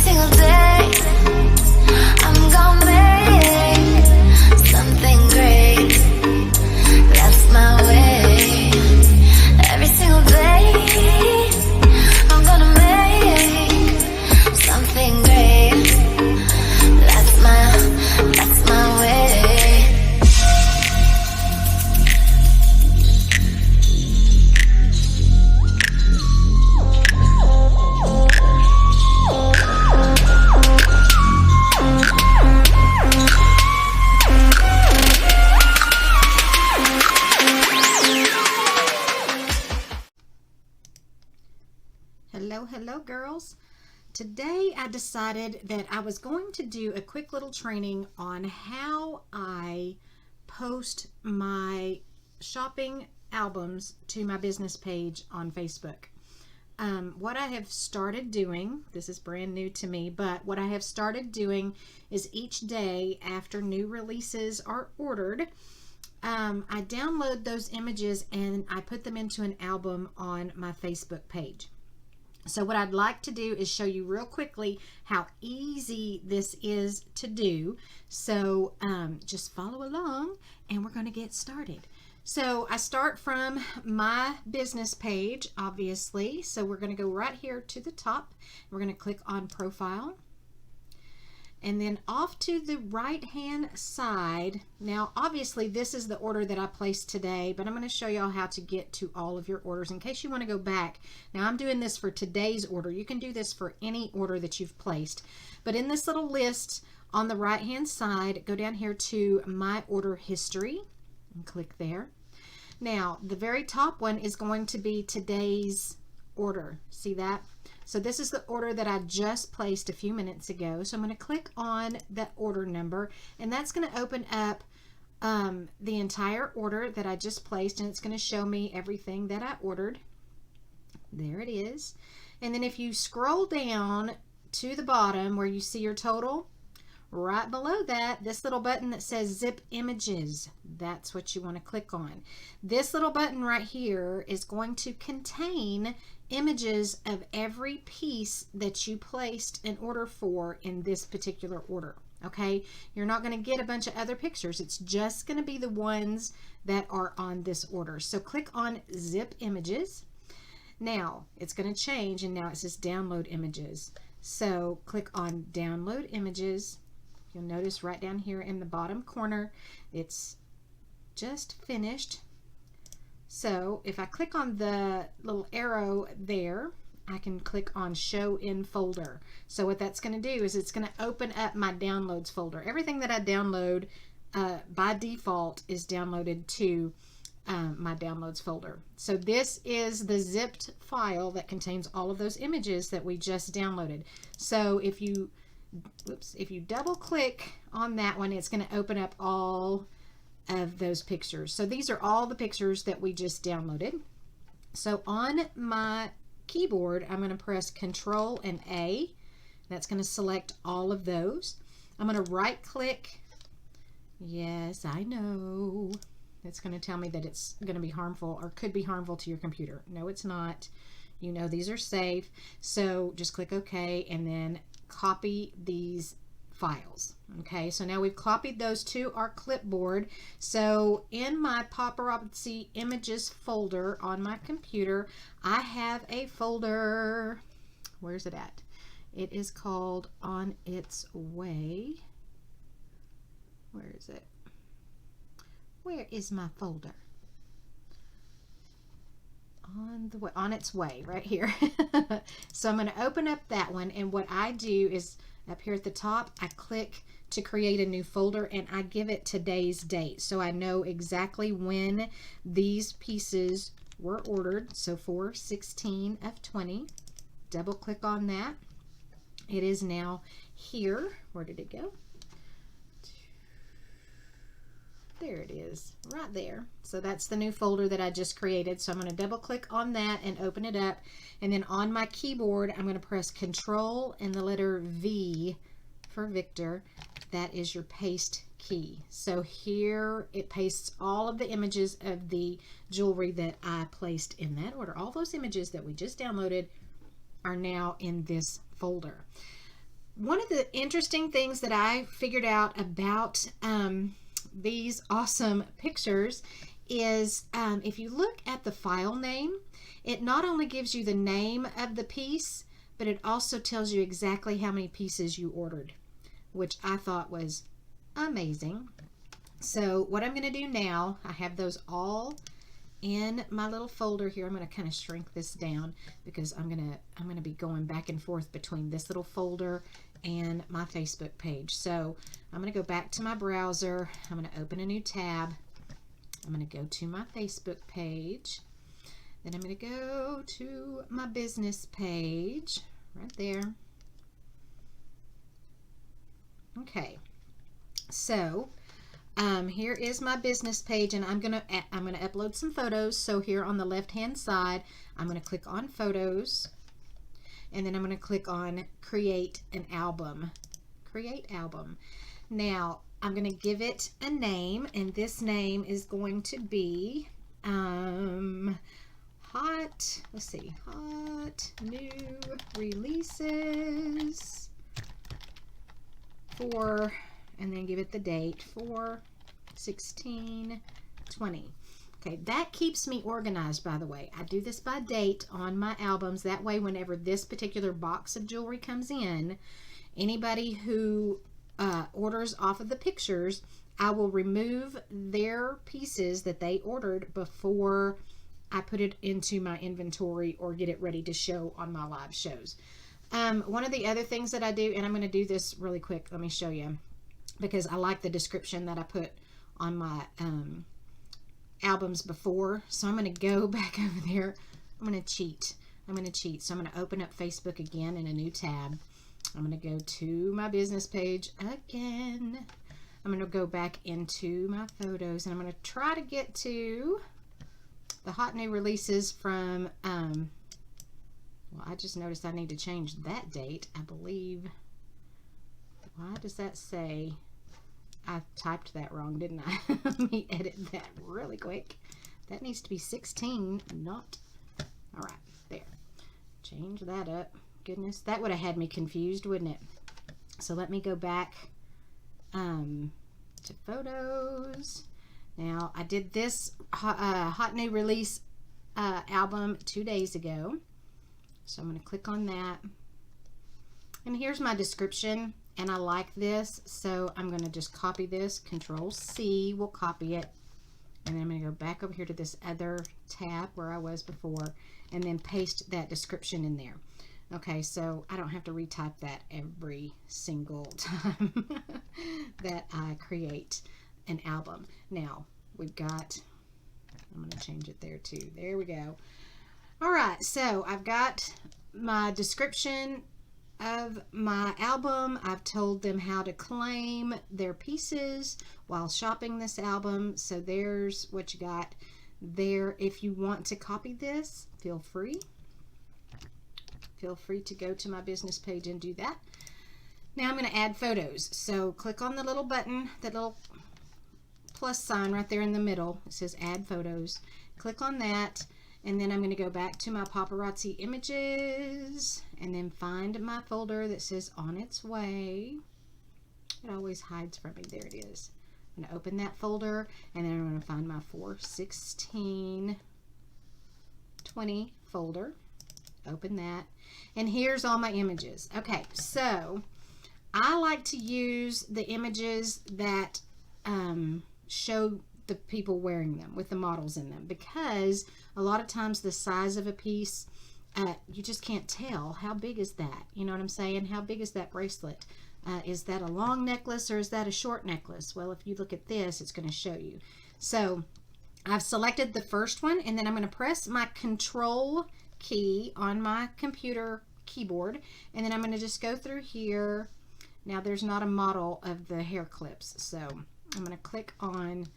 single day I'm gonna make something great. That's my way. Every single day I'm gonna make something great. That's my way. Hello girls. Today I decided that I was going to do a quick little training on how I post my shopping albums to my business page on Facebook. What I have started doing, this is brand new to me, but what I have started doing is each day after new releases are ordered, I download those images and I put them into an album on my Facebook page. So what I'd like to do is show you real quickly how easy this is to do. So just follow along and we're going to get started. So I start from my business page, obviously. So we're going to go right here to the top. We're going to click on Profile. And then off to the right hand side, now obviously this is the order that I placed today, but I'm going to show y'all how to get to all of your orders in case you want to go back. Now I'm doing this for today's order. You can do this for any order that you've placed. But in this little list on the right hand side, go down here to My Order History and click there. Now the very top one is going to be today's order. See that? So this is the order that I just placed a few minutes ago. So I'm going to click on that order number and that's going to open up the entire order that I just placed, and it's going to show me everything that I ordered. There it is. And then if you scroll down to the bottom where you see your total, right below that, this little button that says Zip Images, that's what you want to click on. This little button right here is going to contain images of every piece that you placed an order for in this particular order. Okay, you're not going to get a bunch of other pictures. It's just going to be the ones that are on this order. So click on Zip Images. Now it's going to change and now it says Download Images. So click on Download Images. You'll notice right down here in the bottom corner, it's just finished. So if I click on the little arrow there, I can click on Show in Folder. So what that's going to do is it's going to open up my downloads folder. Everything that I download by default is downloaded to my downloads folder. So this is the zipped file that contains all of those images that we just downloaded. So if you double click on that one, it's going to open up all of those pictures. So these are all the pictures that we just downloaded. So on my keyboard, I'm going to press Control and A. That's going to select all of those. I'm going to right click. Yes, I know. It's going to tell me that it's going to be harmful or could be harmful to your computer. No, it's not. You know these are safe. So just click OK and then copy these files. Okay, so now we've copied those to our clipboard. So in my Paparazzi images folder on my computer, I have a folder. Where's it at? It is called On Its Way. Where is it? Where is my folder? On its way, right here. So I'm going to open up that one, and what I do is up here at the top, I click to create a new folder and I give it today's date, so I know exactly when these pieces were ordered. So 4/16 of 20. Double click on that. It is now here. Where did it go? There it is, right there. So that's the new folder that I just created. So I'm going to double click on that and open it up. And then on my keyboard, I'm going to press Control and the letter V for Victor. That is your paste key. So here it pastes all of the images of the jewelry that I placed in that order. All those images that we just downloaded are now in this folder. One of the interesting things that I figured out about these awesome pictures is if you look at the file name, it not only gives you the name of the piece, but it also tells you exactly how many pieces you ordered, which I thought was amazing. So what I'm going to do now, I have those all in my little folder here. I'm going to kind of shrink this down because I'm going to be going back and forth between this little folder and my Facebook page. So I'm going to go back to my browser. I'm going to open a new tab. I'm going to go to my Facebook page. Then I'm going to go to my business page right there. Okay. So here is my business page, and I'm gonna upload some photos. So here on the left hand side, I'm gonna click on photos, and then I'm gonna click on create an album. Create album. Now I'm gonna give it a name, and this name is going to be hot. Let's see, hot new releases for, and then give it the date for 16/20. Okay, that keeps me organized, by the way. I do this by date on my albums. That way, whenever this particular box of jewelry comes in, anybody who orders off of the pictures, I will remove their pieces that they ordered before I put it into my inventory or get it ready to show on my live shows. One of the other things that I do, and I'm going to do this really quick, let me show you, because I like the description that I put on my albums before. So I'm going to go back over there. I'm going to cheat. So I'm going to open up Facebook again in a new tab. I'm going to go to my business page again. I'm going to go back into my photos, and I'm going to try to get to the hot new releases from, well, I just noticed I need to change that date, I believe. Why does that say? I typed that wrong, didn't I? Let me edit that really quick. That needs to be 16, not. All right, there. Change that up. Goodness, that would have had me confused, wouldn't it? So let me go back to photos. Now, I did this hot new release album 2 days ago. So I'm going to click on that. And here's my description. And I like this, so I'm going to just copy this. Control C will copy it. And then I'm going to go back over here to this other tab where I was before, and then paste that description in there. Okay, so I don't have to retype that every single time that I create an album. Now, we've got, I'm going to change it there too. There we go. All right, so I've got my description of my album. I've told them how to claim their pieces while shopping this album. So there's what you got there. If you want to copy this, feel free. Feel free to go to my business page and do that. Now I'm going to add photos. So click on the little button, that little plus sign right there in the middle. It says add photos. Click on that. And then I'm going to go back to my paparazzi images and then find my folder that says on its way. It always hides from me. There it is. I'm going to open that folder, and then I'm going to find my 4/16/20 folder. Open that. And here's all my images. Okay, so I like to use the images that show the people wearing them with the models in them, because a lot of times the size of a piece, you just can't tell how big is that, you know what I'm saying? How big is that bracelet? Is that a long necklace or is that a short necklace? Well, if you look at this, it's going to show you. So I've selected the first one, and then I'm going to press my control key on my computer keyboard, and then I'm going to just go through here. Now there's not a model of the hair clips, so I'm going to click on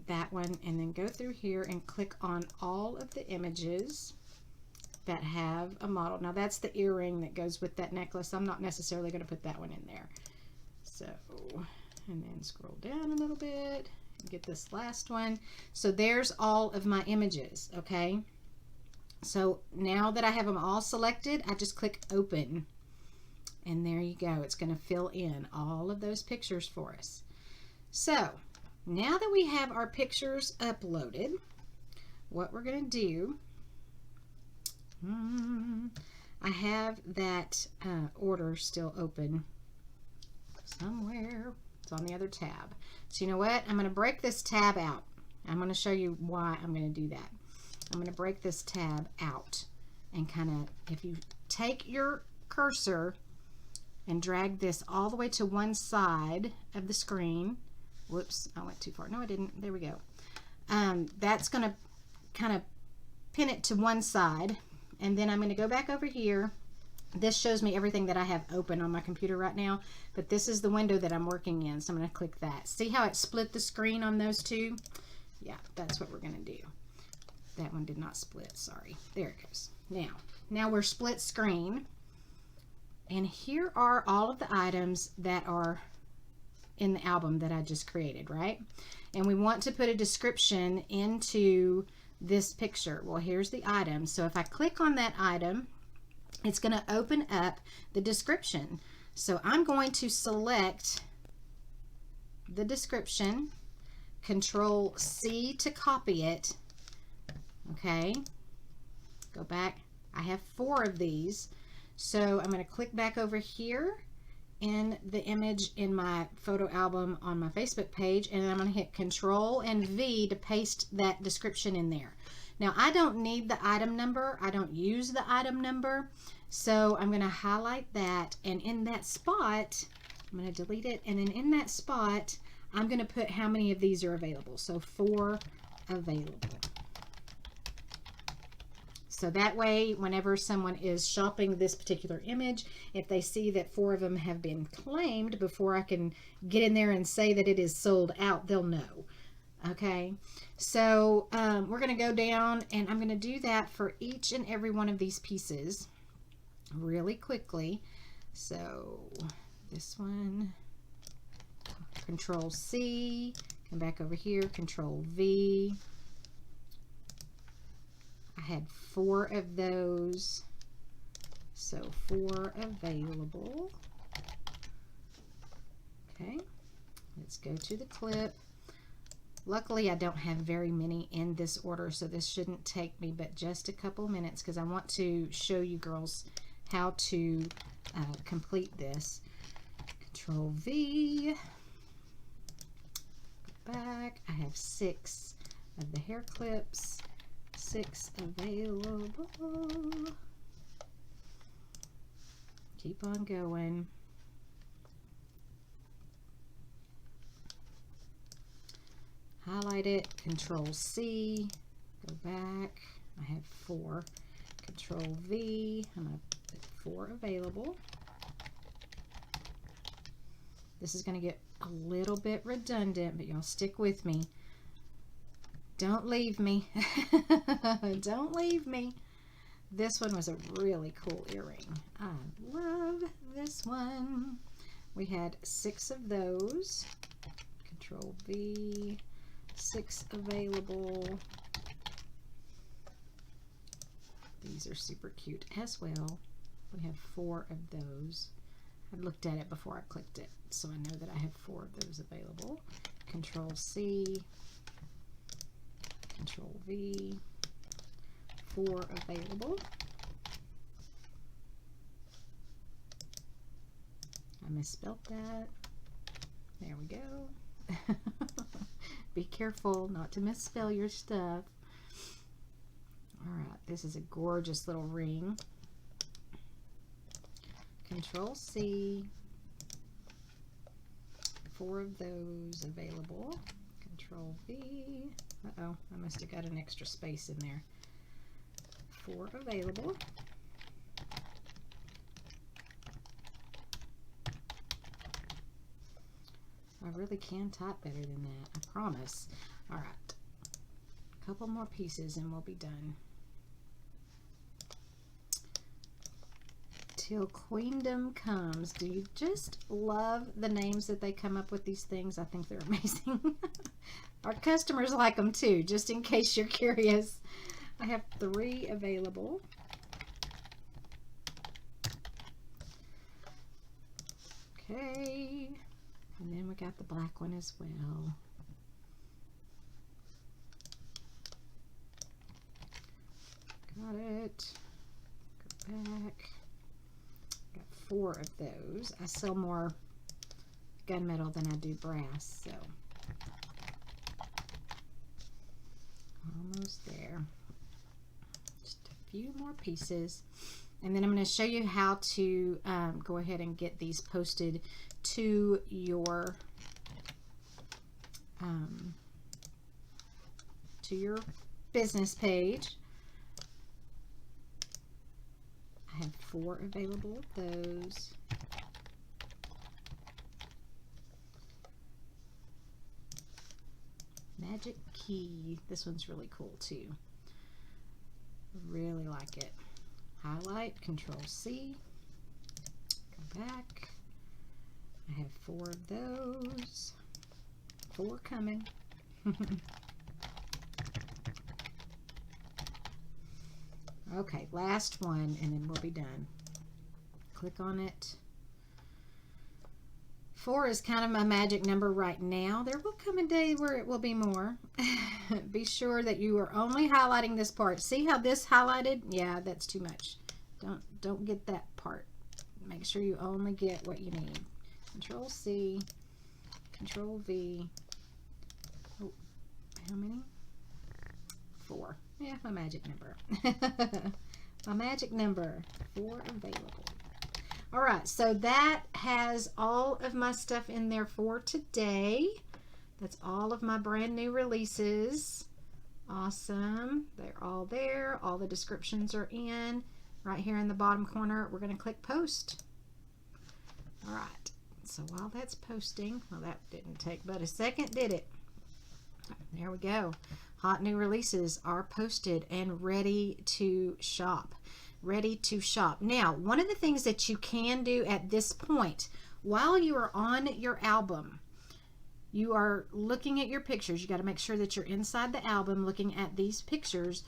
that one, and then go through here and click on all of the images that have a model. Now that's the earring that goes with that necklace. I'm not necessarily going to put that one in there. So, and then scroll down a little bit and get this last one. So there's all of my images, okay? So now that I have them all selected, I just click open. And there you go. It's going to fill in all of those pictures for us. So now that we have our pictures uploaded, what we're going to do, I have that order still open somewhere. It's on the other tab. So you know what? I'm going to break this tab out. I'm going to show you why I'm going to do that. I'm going to break this tab out and kind of, if you take your cursor and drag this all the way to one side of the screen. Whoops, I went too far. No, I didn't. There we go. That's going to kind of pin it to one side. And then I'm going to go back over here. This shows me everything that I have open on my computer right now. But this is the window that I'm working in. So I'm going to click that. See how it split the screen on those two? Yeah, that's what we're going to do. That one did not split. Sorry. There it goes. Now we're split screen. And here are all of the items that are in the album that I just created, right? And we want to put a description into this picture. Well, here's the item. So if I click on that item, it's going to open up the description. So I'm going to select the description, Control C to copy it. Okay, go back. I have 4 of these. So I'm going to click back over here in the image in my photo album on my Facebook page, and I'm going to hit Control and V to paste that description in there. Now I don't need the item number. I don't use the item number. So I'm going to highlight that, and in that spot, I'm going to delete it, and then in that spot, I'm going to put how many of these are available. So 4 available. So that way, whenever someone is shopping this particular image, if they see that 4 of them have been claimed before I can get in there and say that it is sold out, they'll know. Okay, so we're going to go down, and I'm going to do that for each and every one of these pieces really quickly. So this one, Control C, come back over here, Control V. I had 4 of those, so 4 available. Okay, let's go to the clip. Luckily, I don't have very many in this order, so this shouldn't take me but just a couple minutes, because I want to show you girls how to complete this. Control V, go back. I have 6 of the hair clips. 6 available. Keep on going. Highlight it, Control C, go back. I have 4. Control V, I'm going to put 4 available. This is going to get a little bit redundant, but y'all stick with me. Don't leave me. Don't leave me. This one was a really cool earring. I love this one. We had 6 of those. Control V. 6 available. These are super cute as well. We have 4 of those. I looked at it before I clicked it, so I know that I have 4 of those available. Control C. Control V, 4 available. I misspelled that. There we go. Be careful not to misspell your stuff. Alright, this is a gorgeous little ring. Control C, 4 of those available. Control V. Uh-oh, I must have got an extra space in there. 4 available. I really can type better than that, I promise. Alright, a couple more pieces and we'll be done. Till Queendom Comes. Do you just love the names that they come up with these things? I think they're amazing. Our customers like them too, just in case you're curious. I have 3 available. Okay. And then we got the black one as well. Got it. Go back. Got 4 of those. I sell more gunmetal than I do brass, so almost there. Just a few more pieces, and then I'm going to show you how to go ahead and get these posted to your business page. I have 4 available of those. Magic key. This one's really cool too. Really like it. Highlight, Control C. Go back. I have 4 of those. 4 coming. Okay, last one, and then we'll be done. Click on it. 4 is kind of my magic number right now. There will come a day where it will be more. Be sure that you are only highlighting this part. See how this highlighted? Yeah, that's too much. Don't get that part. Make sure you only get what you need. Control C, Control V. Oh, how many? 4. Yeah, my magic number. My magic number. 4 available. All right, so that has all of my stuff in there for today. That's all of my brand new releases. Awesome. They're all there. All the descriptions are in. Right here in the bottom corner, we're going to click post. All right, so while that's posting, well, that didn't take but a second, did it? There we go. Hot new releases are posted and ready to shop. Ready to shop. Now, one of the things that you can do at this point, while you are on your album, you are looking at your pictures. You got to make sure that you're inside the album looking at these pictures.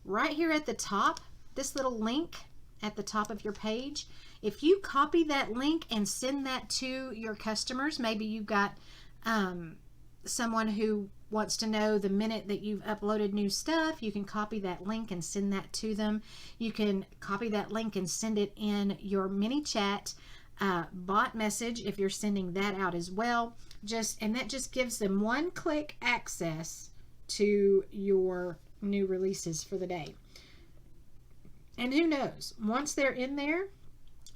Right here at the top, this little link at the top of your page, if you copy that link and send that to your customers, maybe you've got someone who wants to know the minute that you've uploaded new stuff, you can copy that link and send that to them. You can copy that link and send it in your mini chat bot message if you're sending that out as well. And that just gives them one-click access to your new releases for the day. And who knows, once they're in there,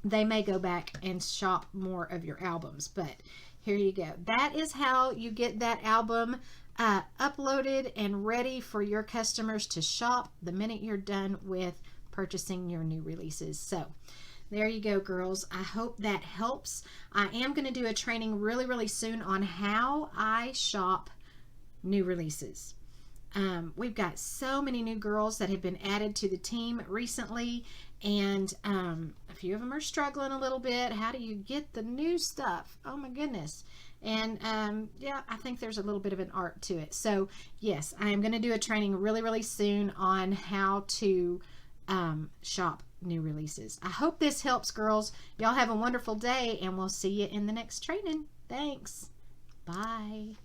they may go back and shop more of your albums. But here you go. That is how you get that album uploaded and ready for your customers to shop the minute you're done with purchasing your new releases. So there you go, girls. I hope that helps. I am going to do a training really, really soon on how I shop new releases. We've got so many new girls that have been added to the team recently, and a few of them are struggling a little bit. How do you get the new stuff? Oh my goodness. And yeah, I think there's a little bit of an art to it. So yes, I am going to do a training really, really soon on how to shop new releases. I hope this helps, girls. Y'all have a wonderful day, and we'll see you in the next training. Thanks. Bye.